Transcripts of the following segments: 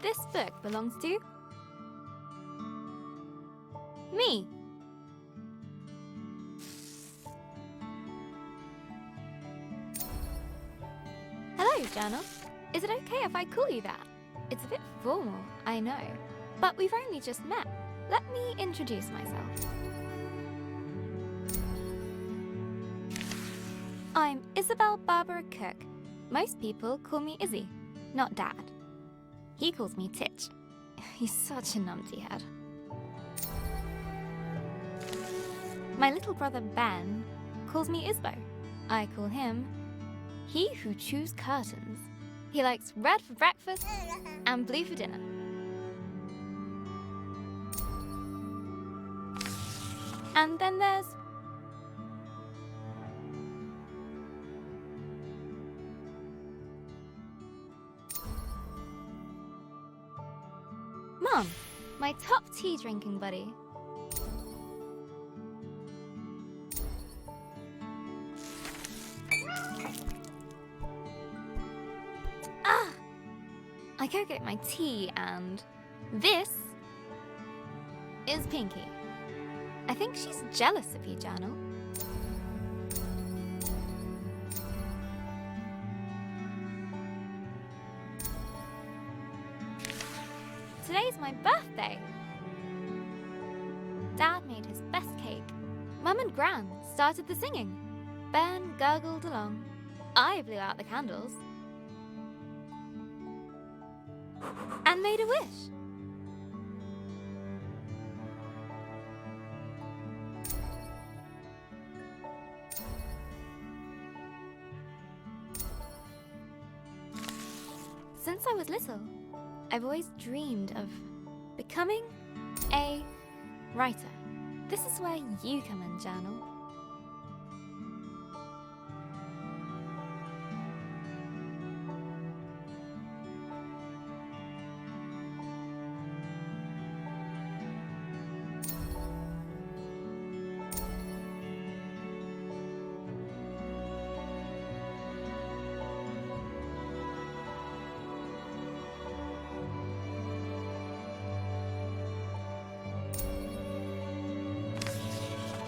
this book belongs to me. Hello, journal. Is it okay if I call you that? It's a bit formal, I know, but we've only just met. Let me introduce myself. I'm Isabel Barbara Cook. Most people call me Izzy, not Dad. He calls me Titch. He's such a numpty head. My little brother Ben calls me Isbo. I call him He Who Chews Curtains. He likes red for breakfast and blue for dinner. And then there's Mom, my top tea drinking buddy. I go get my tea, and this is Pinky. I think she's jealous of you, Journal. Today's my birthday. Dad made his best cake. Mum and Gran started the singing. Ben gurgled along. I blew out the candles and made a wish. Since I was little, I've always dreamed of becoming a writer. This is where you come in, Journal.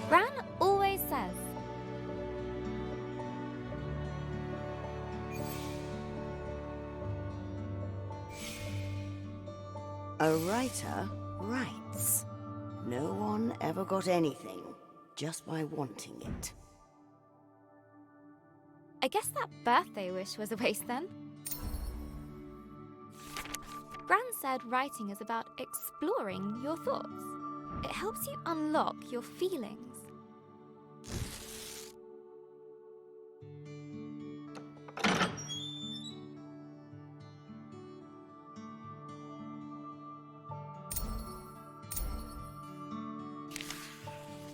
Gran always says, a writer writes. No one ever got anything just by wanting it. I guess that birthday wish was a waste then. Gran said writing is about exploring your thoughts. It helps you unlock your feelings.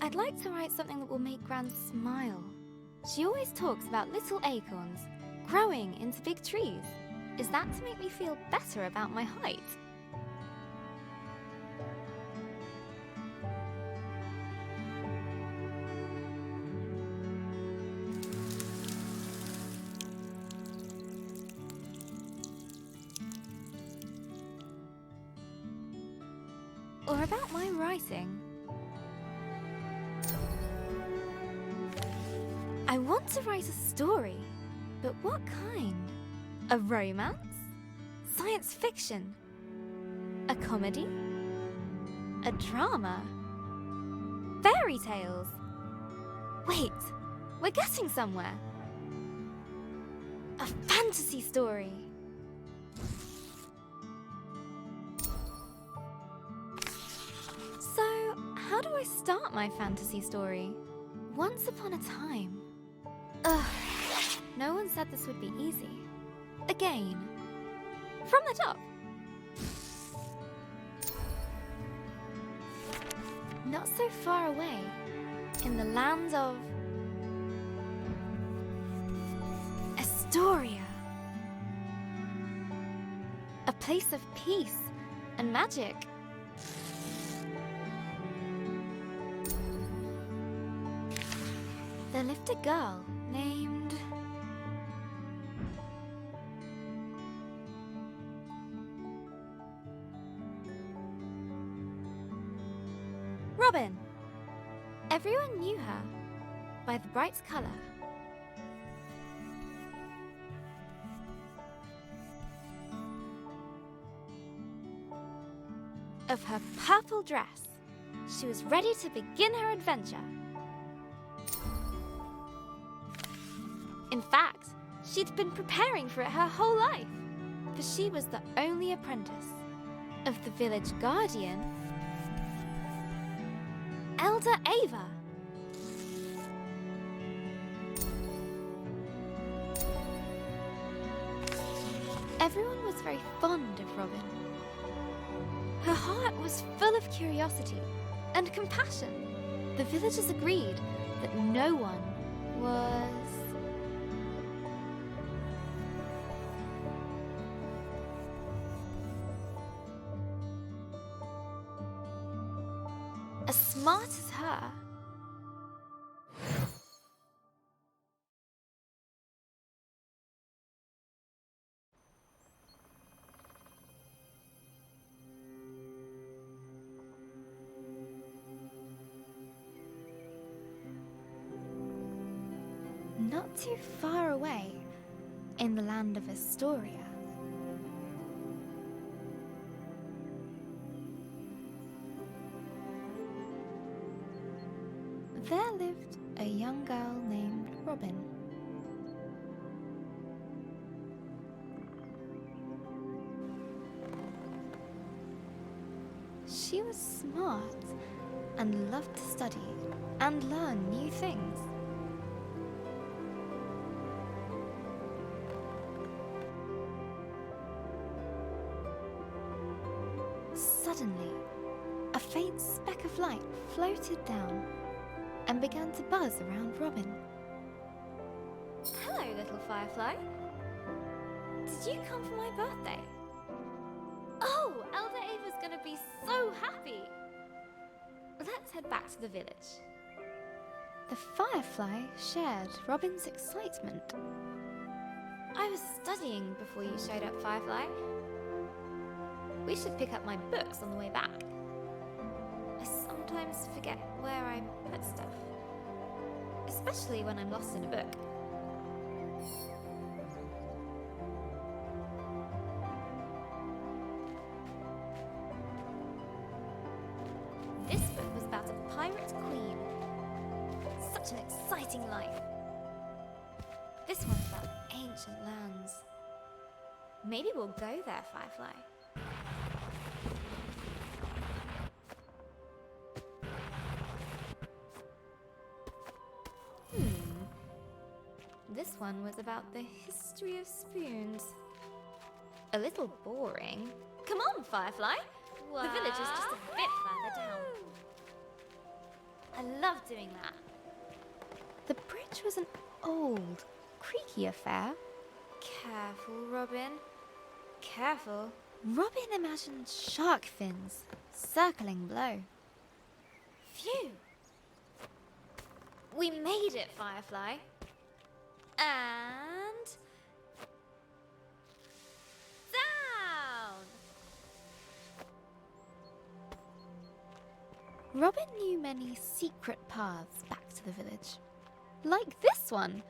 I'd like to write something that will make Gran smile. She always talks about little acorns growing into big trees. Is that to make me feel better about my height? Or about my writing? I want to write a story, but what kind? A romance? Science fiction? A comedy? A drama? Fairy tales? Wait, we're getting somewhere. A fantasy story. So, how do I start my fantasy story? Once upon a time. Ugh, no one said this would be easy. Again, from the top. Not so far away, in the land of Estoria. A place of peace and magic. There lived a girl named Robin! Everyone knew her by the bright colour. Of her purple dress. She was ready to begin her adventure. In fact, she'd been preparing for it her whole life, for she was the only apprentice of the village guardian, Elder Ava. Everyone was very fond of Robin. Her heart was full of curiosity and compassion. The villagers agreed that no one was as smart as her. Not too far away, in the land of Estoria, there lived a young girl named Robin. She was smart and loved to study and learn new things. Suddenly, a faint speck of light floated down and began to buzz around Robin. Hello, little firefly. Did you come for my birthday? Oh, Elder Ava's gonna be so happy. Let's head back to the village. The firefly shared Robin's excitement. I was studying before you showed up, Firefly. We should pick up my books on the way back. I sometimes forget where I put stuff, especially when I'm lost in a book. This book was about a pirate queen. Such an exciting life. This one's about ancient lands. Maybe we'll go there, Firefly. This one was about the history of spoons. A little boring. Come on, Firefly. Wow. The village is just a bit further down. I love doing that. The bridge was an old, creaky affair. Careful, Robin. Careful. Robin imagined shark fins circling below. Phew! We made it, Firefly. And down! Robin knew many secret paths back to the village, like this one.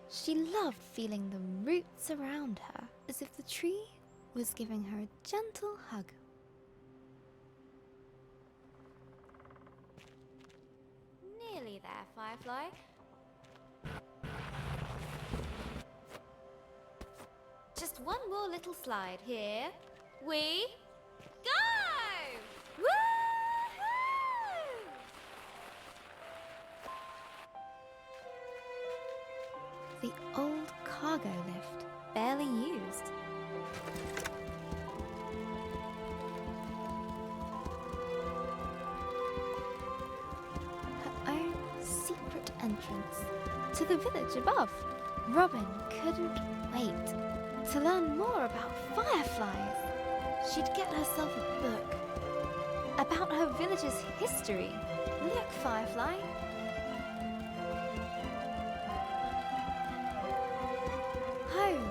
She loved feeling the roots around her, as if the tree was giving her a gentle hug. Nearly there, Firefly. Just one more little slide. Here we go! Woohoo! The old cargo lift, barely used. Her own secret entrance to the village above. Robin couldn't wait to learn more about fireflies. She'd get herself a book about her village's history. Look, Firefly. Home.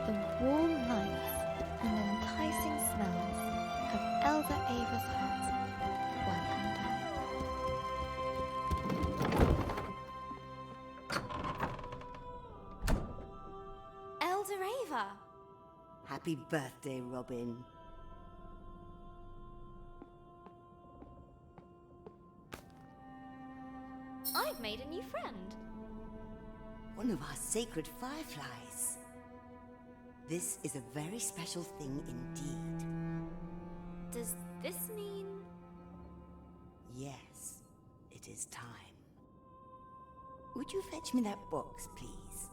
The warm lights and enticing smells Happy birthday, Robin. I've made a new friend. One of our sacred fireflies. This is a very special thing indeed. Does this mean... Yes, it is time. Would you fetch me that box, please?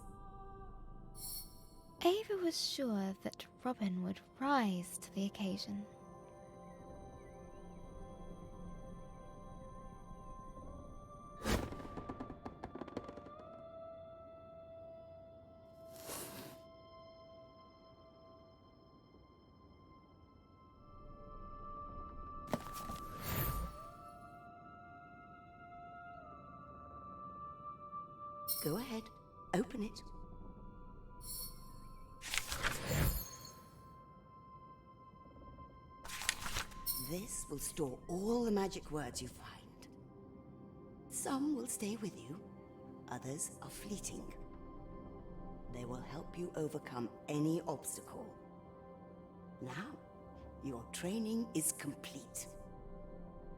Ava was sure that Robin would rise to the occasion. Go ahead, open it. This will store all the magic words you find. Some will stay with you, others are fleeting. They will help you overcome any obstacle. Now, your training is complete.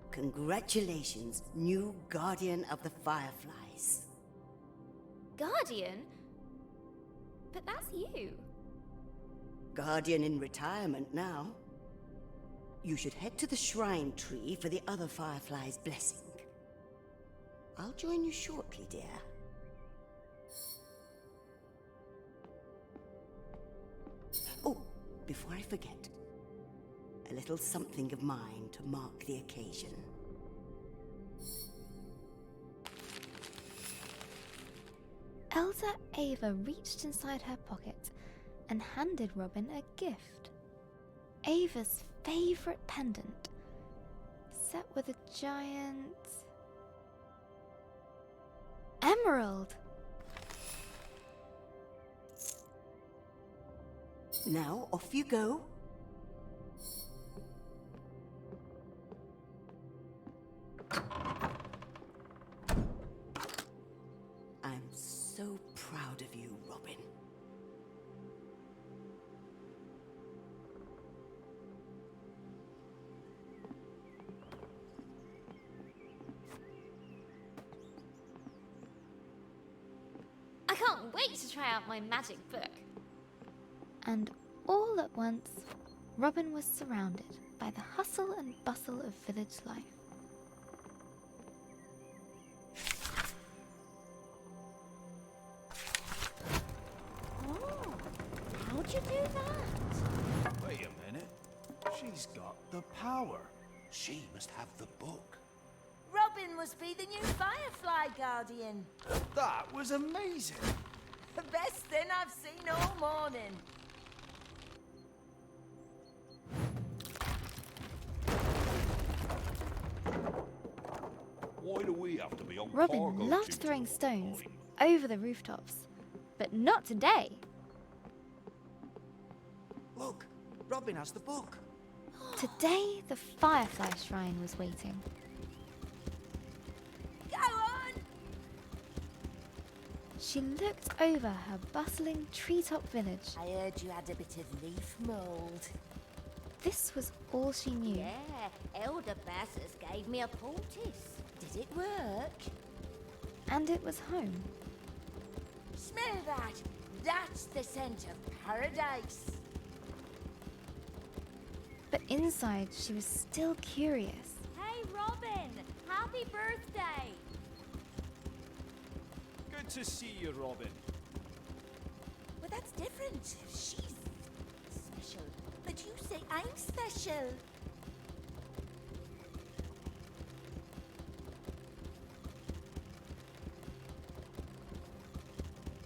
Congratulations, new Guardian of the Fireflies. Guardian? But that's you. Guardian in retirement now. You should head to the shrine tree for the other firefly's blessing. I'll join you shortly, dear. Oh, before I forget, a little something of mine to mark the occasion. Elder Ava reached inside her pocket and handed Robin a gift. Ava's favourite pendant, set with a giant... emerald! Now, off you go. I'm so proud of you, Robin. I can't wait to try out my magic book. And all at once, Robin was surrounded by the hustle and bustle of village life. Oh, how'd you do that? Wait a minute. She's got the power. She must have the book. Robin must be the new Firefly Guardian. That was amazing. The best thing I've seen all morning. Why do we have to be on Robin cargo loved duty throwing all the stones time? over the rooftops, but not today. Look, Robin has the book. Today, the Firefly Shrine was waiting. Go on! She looked over her bustling treetop village. I heard you had a bit of leaf mould. This was all she knew. Yeah, Elder Bassus gave me a poultice. Did it work? And it was home. Smell that! That's the scent of paradise. But inside, she was still curious. Hey, Robin! Happy birthday! Good to see you, Robin. But that's different. She's special. But you say I'm special.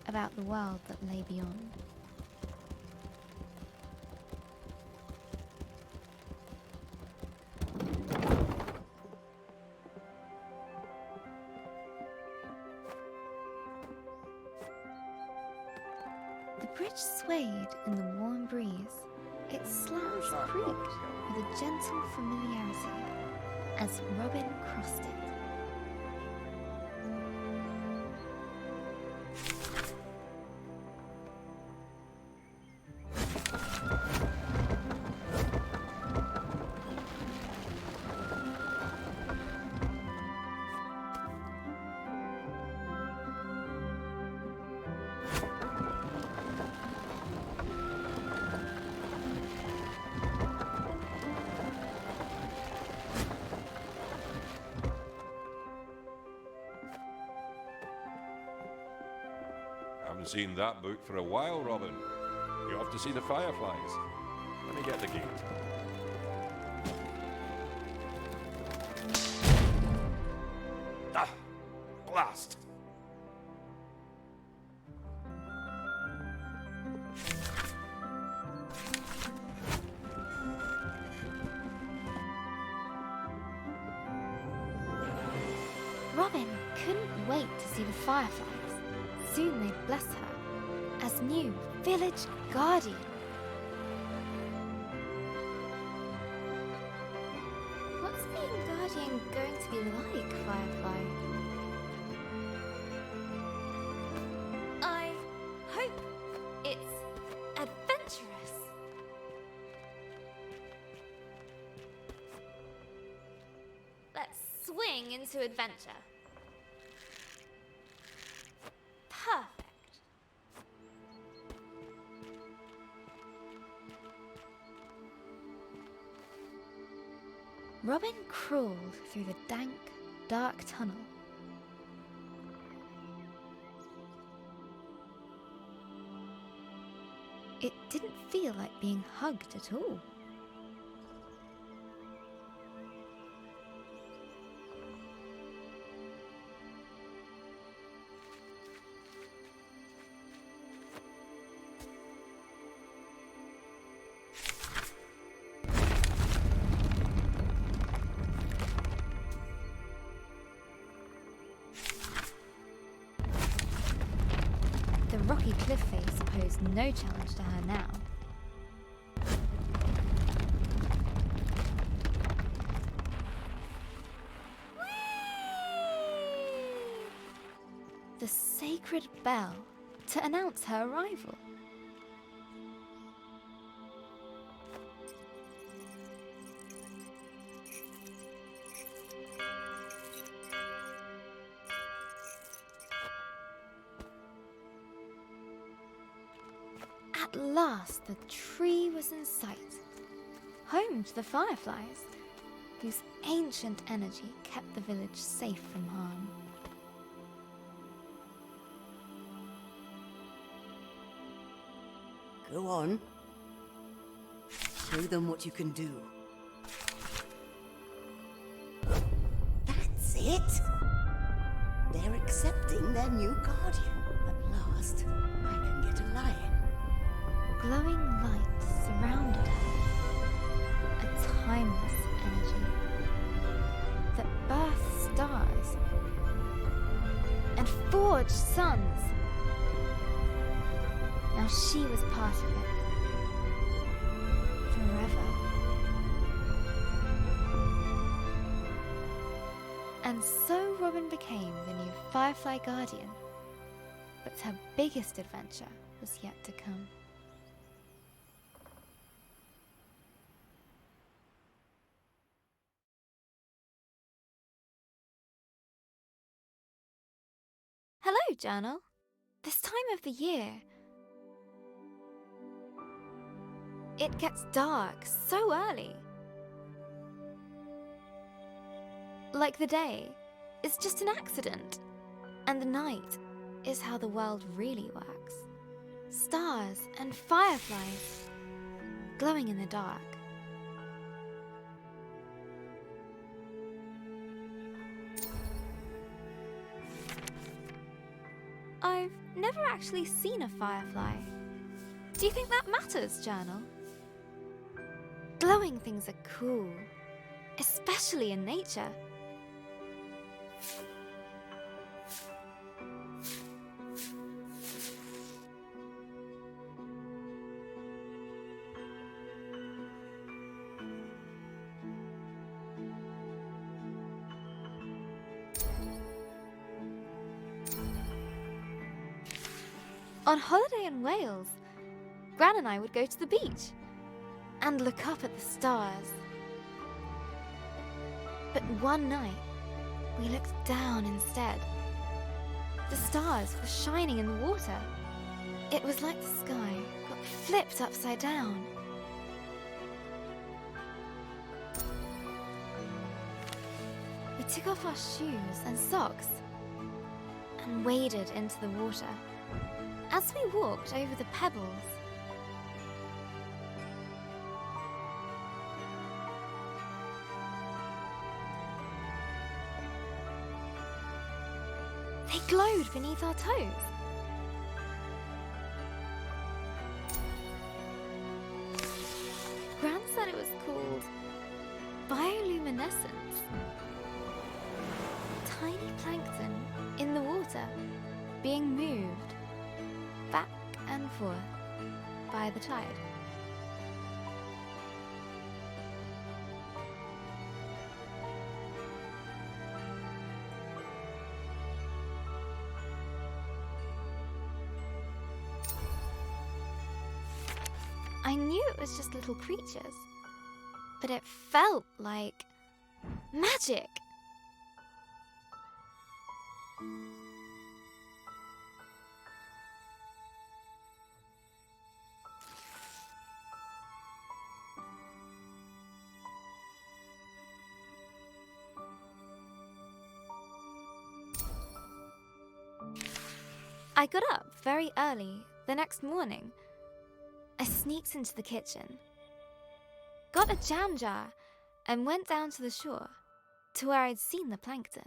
About the world that lay beyond. The bridge swayed in the warm breeze. Its slats creaked with a gentle familiarity as Robin crossed it. Haven't seen that book for a while, Robin. You have to see the fireflies. Let me get the gate. Ah! Blast! Robin couldn't wait to see the fireflies. Soon they'd bless her as new village guardian. What's being guardian going to be like, Firefly? I hope it's adventurous. Let's swing into adventure. Perfect. Robin crawled through the dank, dark tunnel. It didn't feel like being hugged at all. The rocky cliff face posed no challenge to her now. The sacred bell to announce her arrival. At last, the tree was in sight, home to the fireflies, whose ancient energy kept the village safe from harm. Go on. Show them what you can do. That's it! They're accepting their new guardian. At last, I can get a lion. Glowing light surrounded her, a timeless energy that birthed stars and forged suns. Now she was part of it, forever. And so Robin became the new Firefly Guardian, but her biggest adventure was yet to come. Hello, Journal. This time of the year, it gets dark so early. Like the day is just an accident, and the night is how the world really works. Stars and fireflies glowing in the dark. I've never actually seen a firefly. Do you think that matters, Journal? Glowing things are cool, especially in nature. On holiday in Wales, Gran and I would go to the beach and look up at the stars. But one night, we looked down instead. The stars were shining in the water. It was like the sky got flipped upside down. We took off our shoes and socks and waded into the water. As we walked over the pebbles, they glowed beneath our toes. Gran said it was called bioluminescence. Tiny plankton in the water being moved back and forth by the tide. I knew it was just little creatures, but it felt like magic. I got up very early the next morning. I sneaked into the kitchen, got a jam jar, and went down to the shore to where I'd seen the plankton.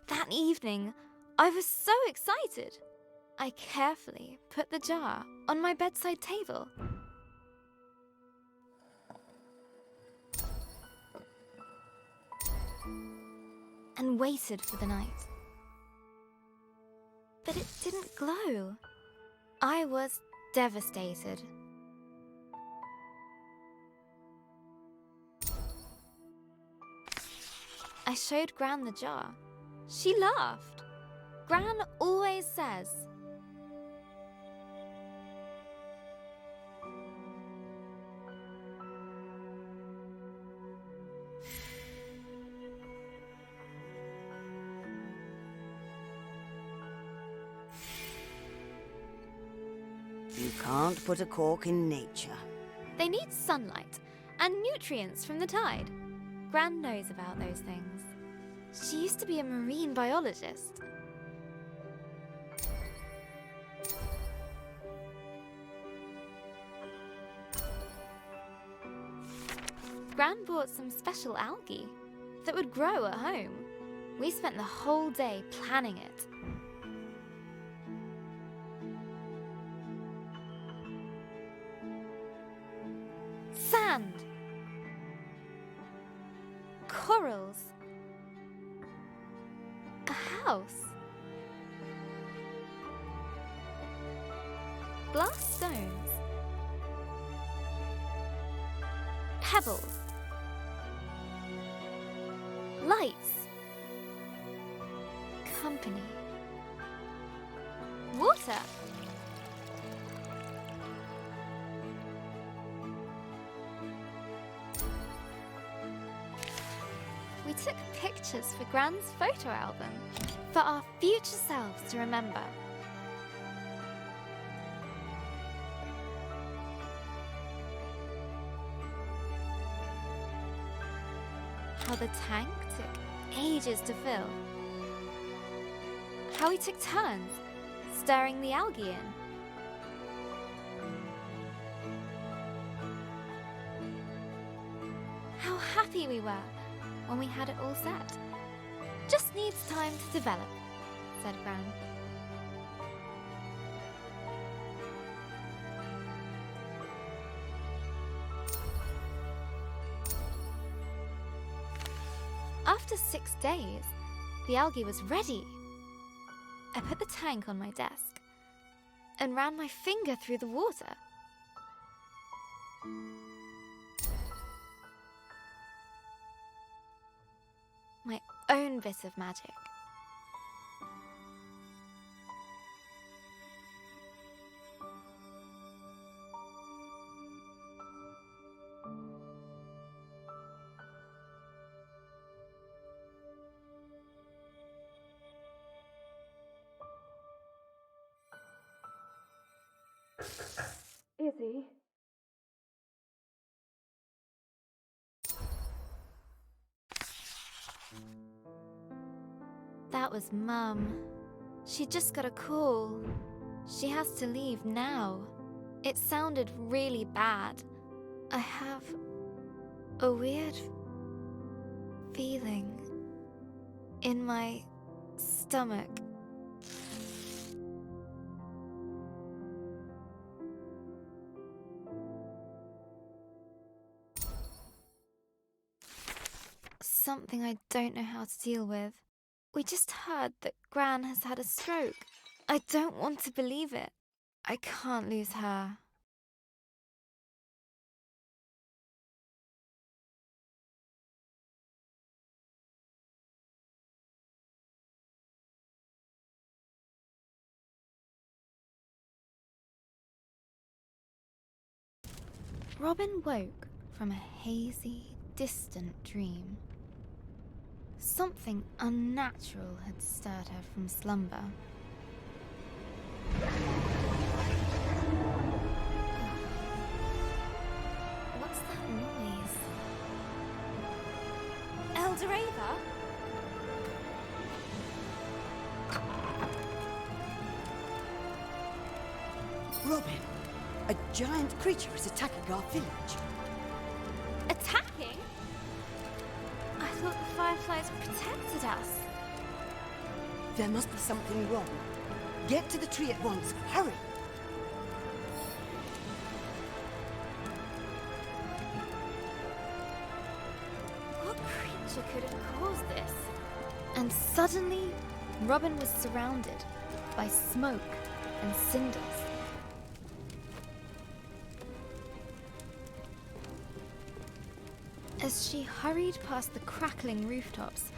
That evening, I was so excited. I carefully put the jar on my bedside table. And waited for the night. But it didn't glow. I was devastated. I showed Gran the jar. She laughed. Gran always says, You can't put a cork in nature. they need sunlight and nutrients from the tide. Gran knows about those things. She used to be a marine biologist. Gran bought some special algae that would grow at home. We spent the whole day planning it. Sand, corals, a house, glass stones, pebbles, lights, company, water. We took pictures for Gran's photo album for our future selves to remember. How the tank took ages to fill. How we took turns stirring the algae in. How happy we were when we had it all set. Just needs time to develop, said Gran. After 6 days, the algae was ready. I put the tank on my desk and ran my finger through the water. My own bit of magic. Izzy. That was Mum. She just got a call. She has to leave now. It sounded really bad. I have a weird feeling in my stomach. Something I don't know how to deal with. We just heard that Gran has had a stroke. I don't want to believe it. I can't lose her. Robin woke from a hazy, distant dream. Something unnatural had stirred her from slumber. What's that noise? Elder Ava? Robin, a giant creature is attacking our village. Attacking? I thought the fireflies protected us. There must be something wrong. Get to the tree at once. Hurry! What creature could have caused this? And suddenly, Robin was surrounded by smoke and cinders. As she hurried past the crackling rooftops,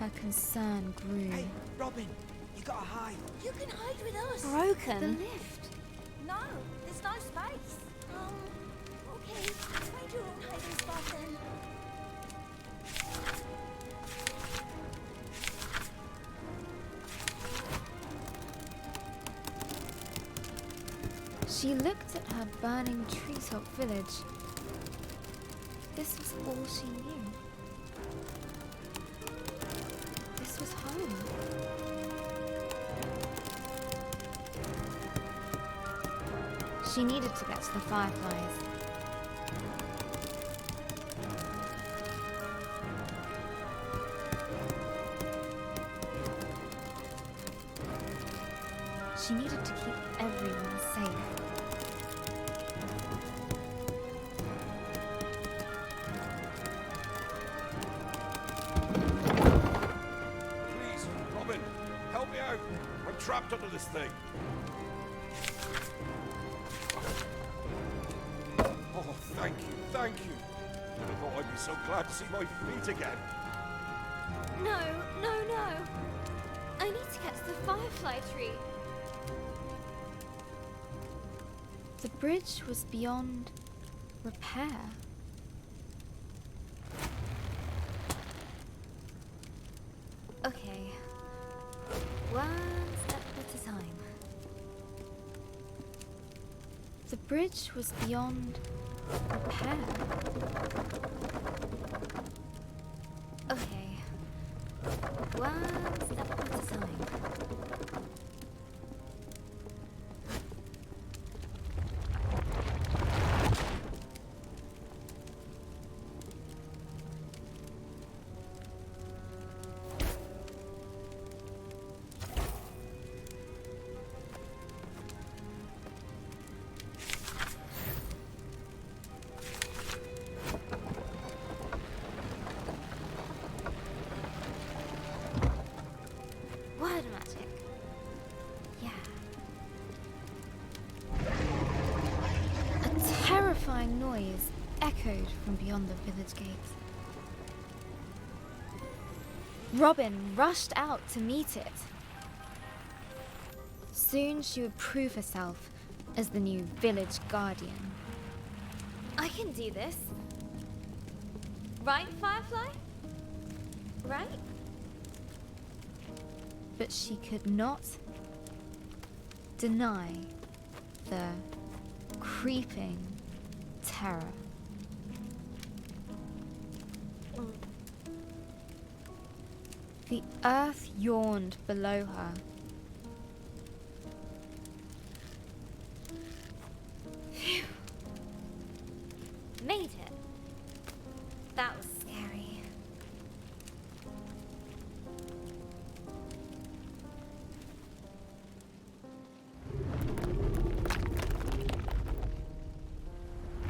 her concern grew. Hey, Robin, you gotta hide. You can hide with us. Broken. The lift. No, there's no space. Okay. Find your own hiding spot then. She looked at her burning treetop village. This was all she knew. This was home. She needed to get to the fireflies. She needed to keep everyone safe. Please, Robin, help me out. I'm trapped under this thing. Oh, thank you, thank you. I thought I'd be so glad to see my feet again. No, no, no. I need to get to the firefly tree. The bridge was beyond repair. Okay. One step at a time. The bridge was beyond repair. Okay. One step at a time. Word magic. Yeah. A terrifying noise echoed from beyond the village gates. Robin rushed out to meet it. Soon she would prove herself as the new village guardian. I can do this. Right, Firefly? Right? But she could not deny the creeping terror. The earth yawned below her. Phew. Made it. That was scary.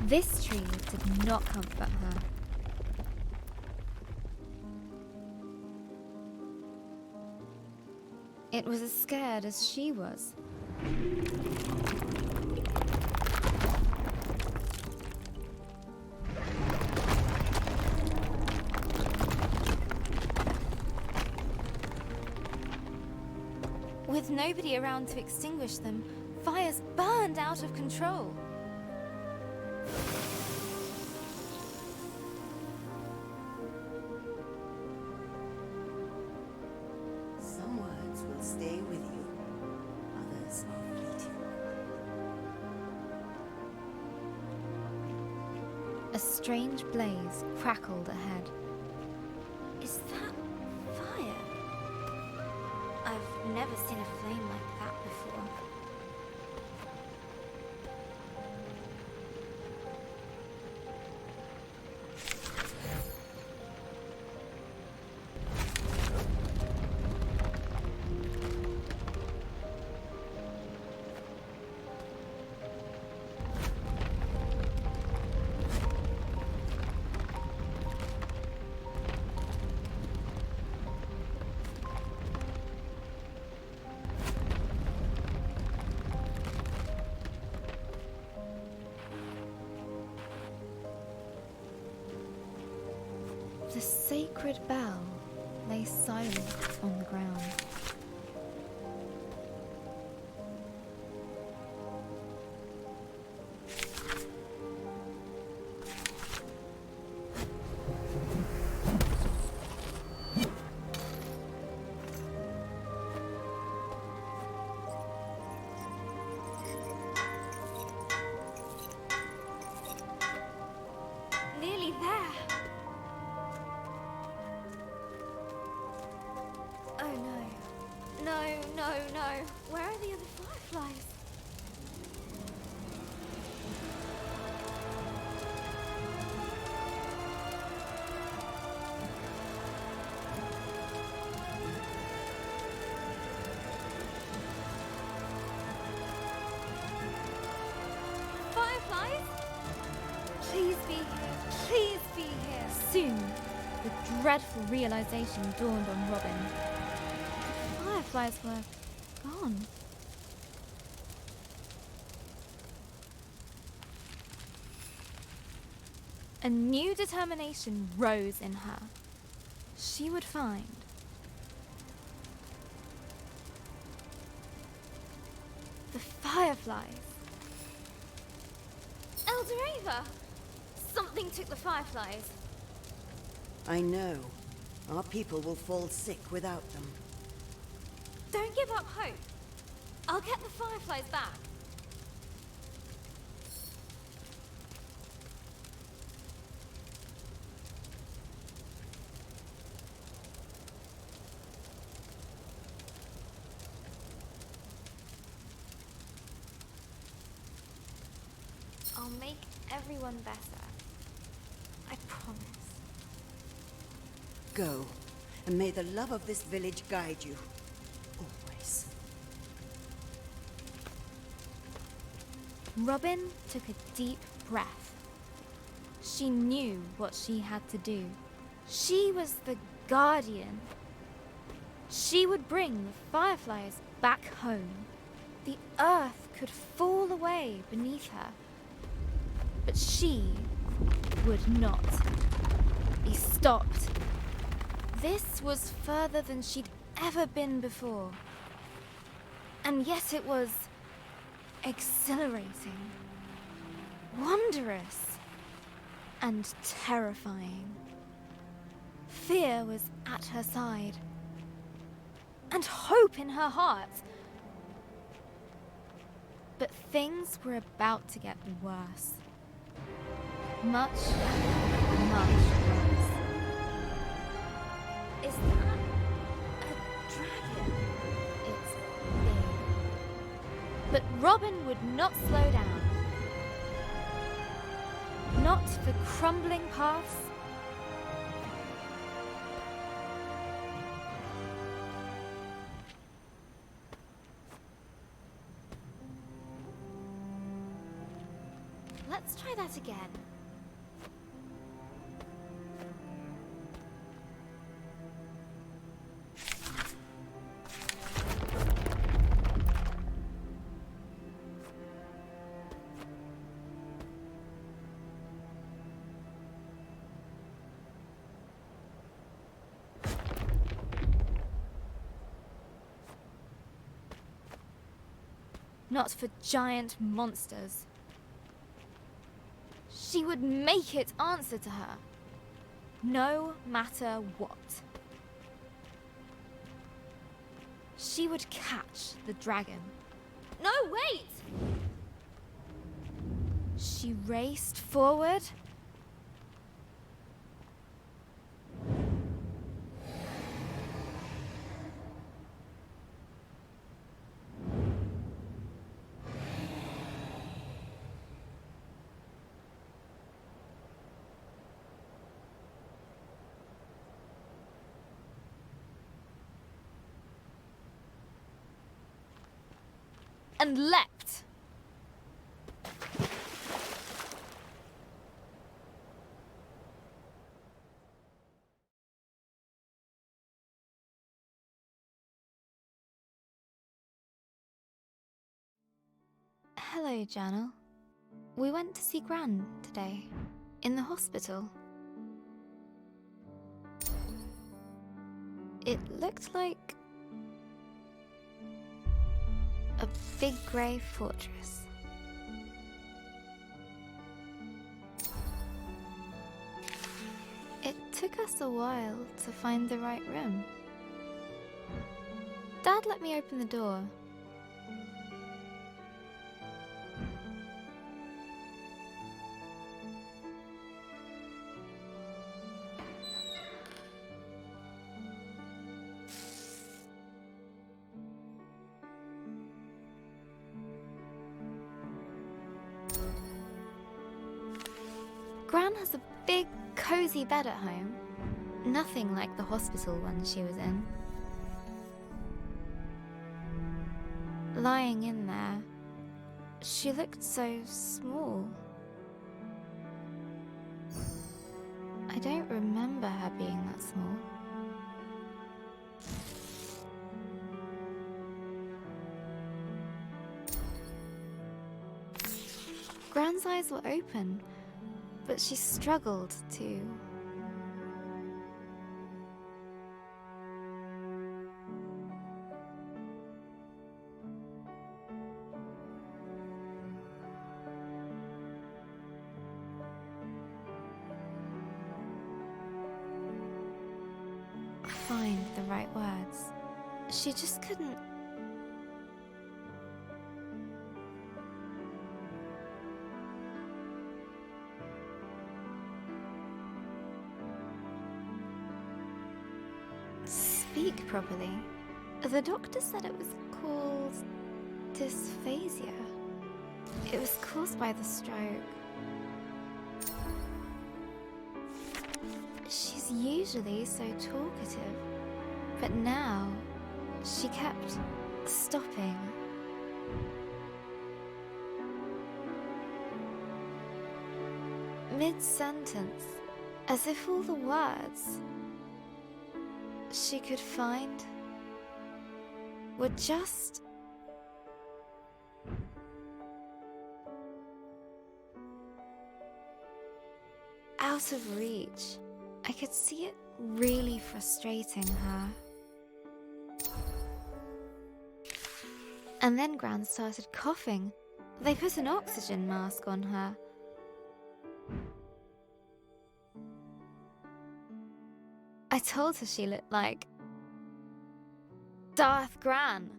This tree did not comfort her. It was as scared as she was. With nobody around to extinguish them, fires burned out of control. Some words will stay with you, others are fleeting. A strange blaze crackled ahead. Is that fire? I've never seen a flame like that before. The sacred bell lay silent on the ground. Nearly there. Oh no. No, no, no. Where are the other fireflies? Fireflies? Please be here. Please be here. Soon, the dreadful realization dawned on Robin. The fireflies were gone. A new determination rose in her. She would find the fireflies. Elder Ava! Something took the fireflies. I know. Our people will fall sick without them. Don't give up hope. I'll get the fireflies back. I'll make everyone better. I promise. Go, and may the love of this village guide you. Always. Robin took a deep breath. She knew what she had to do. She was the guardian. She would bring the fireflies back home. The earth could fall away beneath her. But she would not be stopped. This was further than she'd ever been before. And yet it was exhilarating, wondrous, and terrifying. Fear was at her side, and hope in her heart. But things were about to get worse. Much, much worse. Is that a dragon? It's big. But Robin would not slow down. Not for crumbling paths. Let's try that again. Not for giant monsters. She would make it answer to her, no matter what. She would catch the dragon. No, wait! She raced forward. And leapt. Hello, Journal. We went to see Gran today, in the hospital. It looked like a big grey fortress. It took us a while to find the right room. Dad let me open the door. Gran has a big, cozy bed at home. Nothing like the hospital one she was in. Lying in there, she looked so small. I don't remember her being that small. Gran's eyes were open, but she struggled to. Find the right words. She just couldn't. Speak properly. The doctor said it was called dysphasia. It was caused by the stroke. She's usually so talkative, but now she kept stopping. Mid-sentence, as if all the words she could find were just out of reach. I could see it really frustrating her. And then Gran started coughing. They put an oxygen mask on her. I told her she looked like Darth Gran.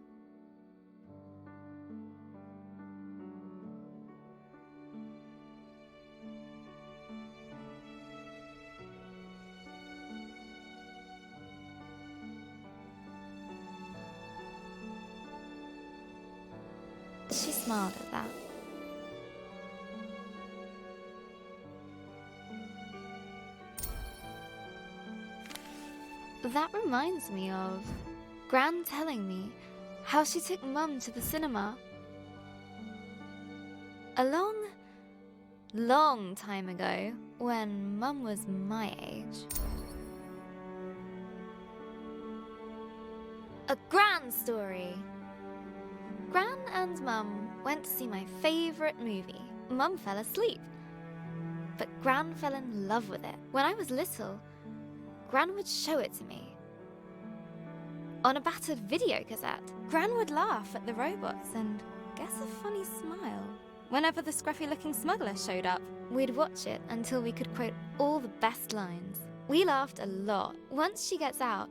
She smiled at that. That reminds me of Gran telling me how she took Mum to the cinema. A long time ago, when Mum was my age. A Gran story! Gran and Mum went to see my favourite movie. Mum fell asleep, but Gran fell in love with it. When I was little, Gran would show it to me. On a battered video cassette, Gran would laugh at the robots and guess a funny smile. Whenever the scruffy-looking smuggler showed up, we'd watch it until we could quote all the best lines. We laughed a lot. Once she gets out,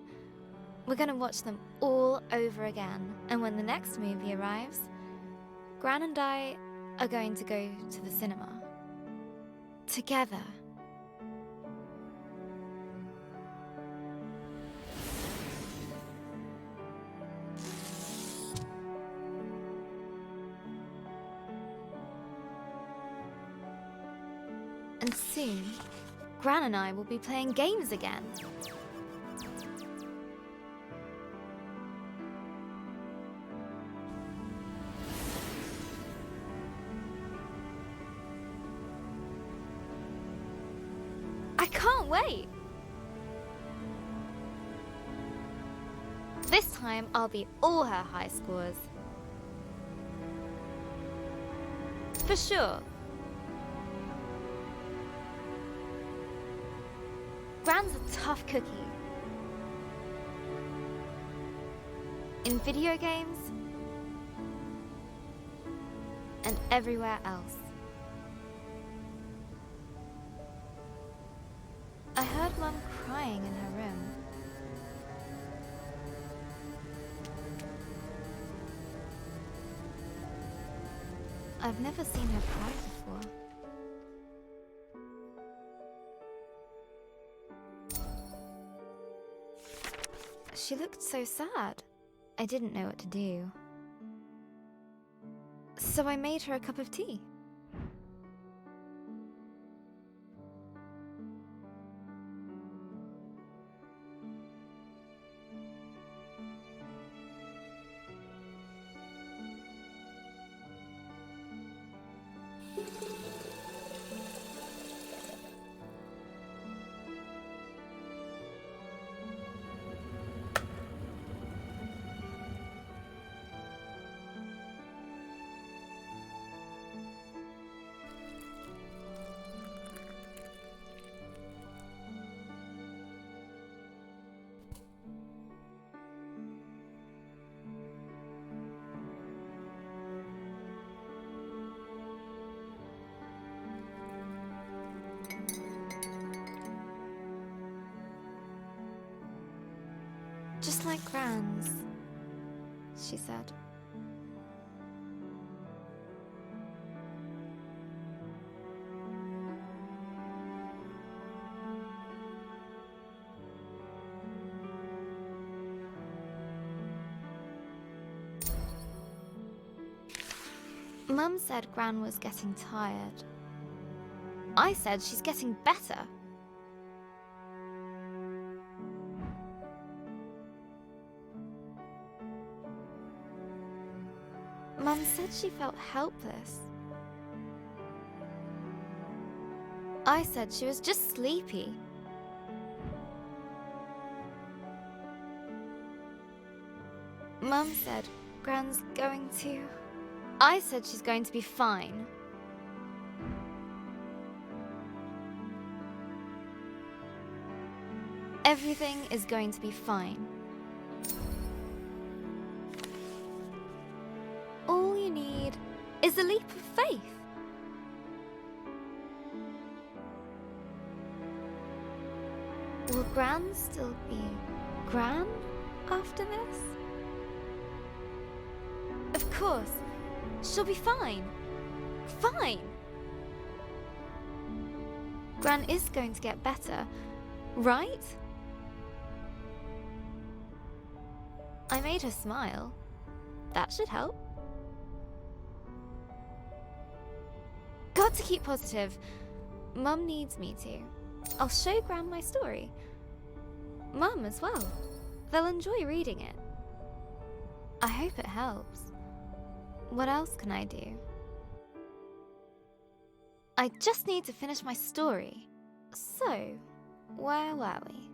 we're going to watch them all over again. And when the next movie arrives, Gran and I are going to go to the cinema. Together. And soon, Gran and I will be playing games again. I can't wait! This time, I'll beat all her high scores. For sure. Gran's a tough cookie. In video games and everywhere else. I heard Mum crying in her room. I've never seen her cry before. She looked so sad. I didn't know what to do. So I made her a cup of tea. Just like Gran's, she said. Mum said Gran was getting tired. I said she's getting better. Mum said she felt helpless. I said she was just sleepy. Mum said Gran's going to... I said she's going to be fine. Everything is going to be fine. All you need is a leap of faith. Will Gran still be Gran after this? Of course. She'll be fine. Fine! Gran is going to get better, right? I made her smile. That should help. got to keep positive. Mum needs me to. I'll show Gran my story. Mum as well. They'll enjoy reading it. I hope it helps. What else can I do? I just need to finish my story. So, where were we?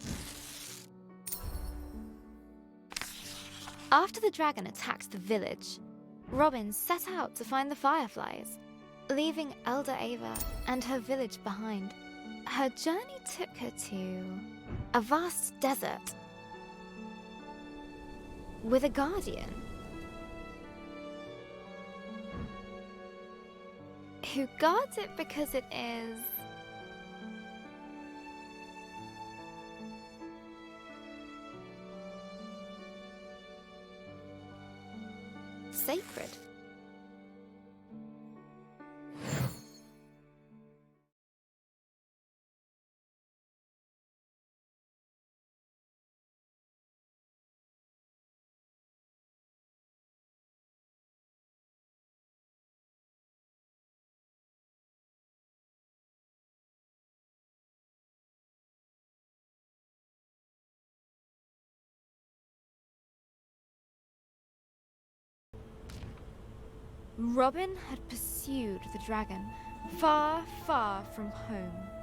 After the dragon attacked the village, Robin set out to find the fireflies, leaving Elder Ava and her village behind. Her journey took her to a vast desert with a guardian who guards it because it is sacred. Robin had pursued the dragon far, far from home.